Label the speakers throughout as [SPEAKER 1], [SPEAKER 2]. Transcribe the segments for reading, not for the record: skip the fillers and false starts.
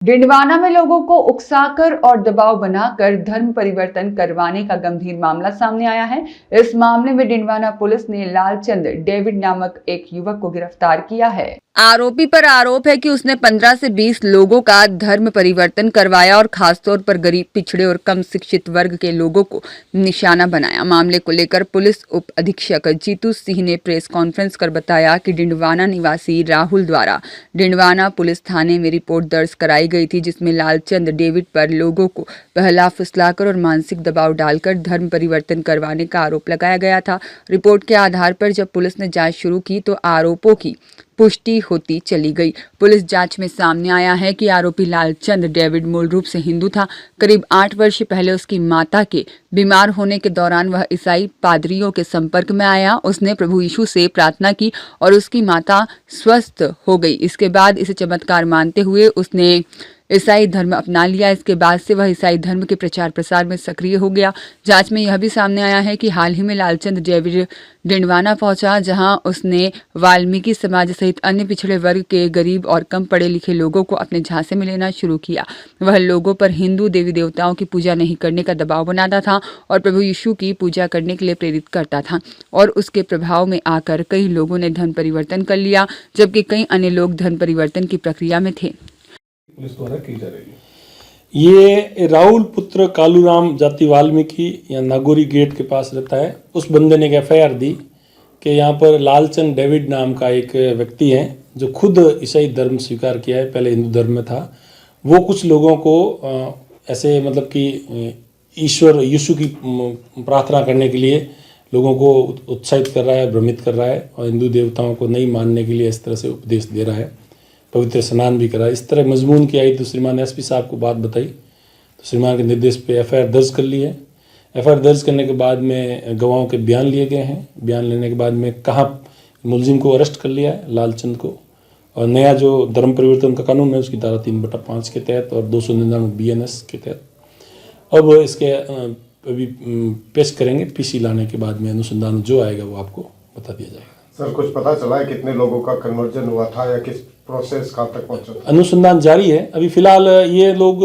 [SPEAKER 1] डिंडवाना में लोगों को उकसाकर और दबाव बनाकर धर्म परिवर्तन करवाने का गंभीर मामला सामने आया है। इस मामले में डिंडवाना पुलिस ने लालचंद डेविड नामक एक युवक को गिरफ्तार किया है। आरोपी पर आरोप है कि उसने 15 से 20 लोगों का धर्म परिवर्तन करवाया और खासतौर पर गरीब, पिछड़े और कम शिक्षित वर्ग के लोगों को निशाना बनाया। मामले को लेकर पुलिस उप अधीक्षक जीतू सिंह ने प्रेस कॉन्फ्रेंस कर बताया कि डिंडवाना निवासी राहुल द्वारा डिंडवाना पुलिस थाने में रिपोर्ट दर्ज कराई गई थी, जिसमें लालचंद डेविड पर लोगों को बहला फुसलाकर और मानसिक दबाव डालकर धर्म परिवर्तन करवाने का आरोप लगाया गया था। रिपोर्ट के आधार पर जब पुलिस ने जांच शुरू की तो आरोपों की पुष्टि होती चली गई। पुलिस जांच में सामने आया है कि आरोपी लालचंद डेविड मूल रूप से हिंदू था। करीब 8 वर्ष पहले उसकी माता के बीमार होने के दौरान वह ईसाई पादरियों के संपर्क में आया। उसने प्रभु यीशु से प्रार्थना की और उसकी माता स्वस्थ हो गई। इसके बाद इसे चमत्कार मानते हुए उसने ईसाई धर्म अपना लिया। इसके बाद से वह ईसाई धर्म के प्रचार प्रसार में सक्रिय हो गया। जांच में यह भी सामने आया है कि हाल ही में लालचंद डेविड डिंडवाना पहुंचा, जहां उसने वाल्मीकि समाज सहित अन्य पिछड़े वर्ग के गरीब और कम पढ़े लिखे लोगों को अपने झांसे में लेना शुरू किया। वह लोगों पर हिंदू देवी देवताओं की पूजा नहीं करने का दबाव बनाता था और प्रभु यीशु की पूजा करने के लिए प्रेरित करता था और उसके प्रभाव में आकर कई लोगों ने धर्म परिवर्तन कर लिया, जबकि कई अन्य लोग धर्म परिवर्तन की प्रक्रिया में थे।
[SPEAKER 2] पुलिस द्वारा की जा रही है। ये राहुल पुत्र कालूराम जाति वाल्मीकि या नागौरी गेट के पास रहता है। उस बंदे ने एक FIR दी कि यहाँ पर लालचंद डेविड नाम का एक व्यक्ति है जो खुद ईसाई धर्म स्वीकार किया है, पहले हिंदू धर्म में था। वो कुछ लोगों को ऐसे मतलब कि ईश्वर यीशु की प्रार्थना करने के लिए लोगों को उत्साहित कर रहा है, भ्रमित कर रहा है और हिंदू देवताओं को नहीं मानने के लिए इस तरह से उपदेश दे रहा है। पवित्र स्नान भी करा। इस तरह मजमून की आई तो श्रीमान SP साहब को बात बताई तो श्रीमान के निर्देश पे FIR दर्ज कर ली है। FIR दर्ज करने के बाद में गवाहों के बयान लिए गए हैं। बयान लेने के बाद में कहाँ मुलजिम को अरेस्ट कर लिया है, लालचंद को, और नया जो धर्म परिवर्तन का कानून है उसकी धारा 3/5 के तहत और 299 BNS के तहत अब इसके अभी पेश करेंगे। PC लाने के बाद में अनुसंधान जो आएगा वो आपको बता दिया जाएगा।
[SPEAKER 3] सर, कुछ पता चला है कितने लोगों का कन्वर्जन हुआ था या किस प्रोसेस कहाँ तक पहुंचा?
[SPEAKER 2] अनुसंधान जारी है। अभी फिलहाल ये लोग,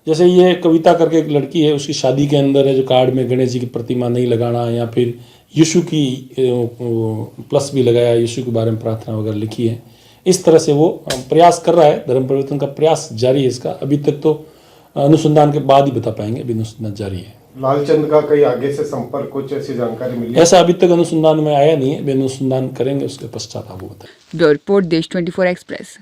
[SPEAKER 2] जैसे ये कविता करके एक लड़की है, उसकी शादी के अंदर है जो कार्ड में गणेश जी की प्रतिमा नहीं लगाना, या फिर यीशु की प्लस भी लगाया, यीशु के बारे में प्रार्थना वगैरह लिखी है। इस तरह से वो प्रयास कर रहा है, धर्म परिवर्तन का प्रयास जारी है इसका। अभी तक तो अनुसंधान के बाद ही बता पाएंगे, अभी अनुसंधान जारी है।
[SPEAKER 3] लालचंद का कहीं आगे से संपर्क, कुछ ऐसी जानकारी मिली?
[SPEAKER 2] ऐसा अभी तक अनुसंधान में आया नहीं है, अनुसंधान करेंगे उसके पश्चात आपको बताएंगे।
[SPEAKER 1] रिपोर्ट देश 24 एक्सप्रेस।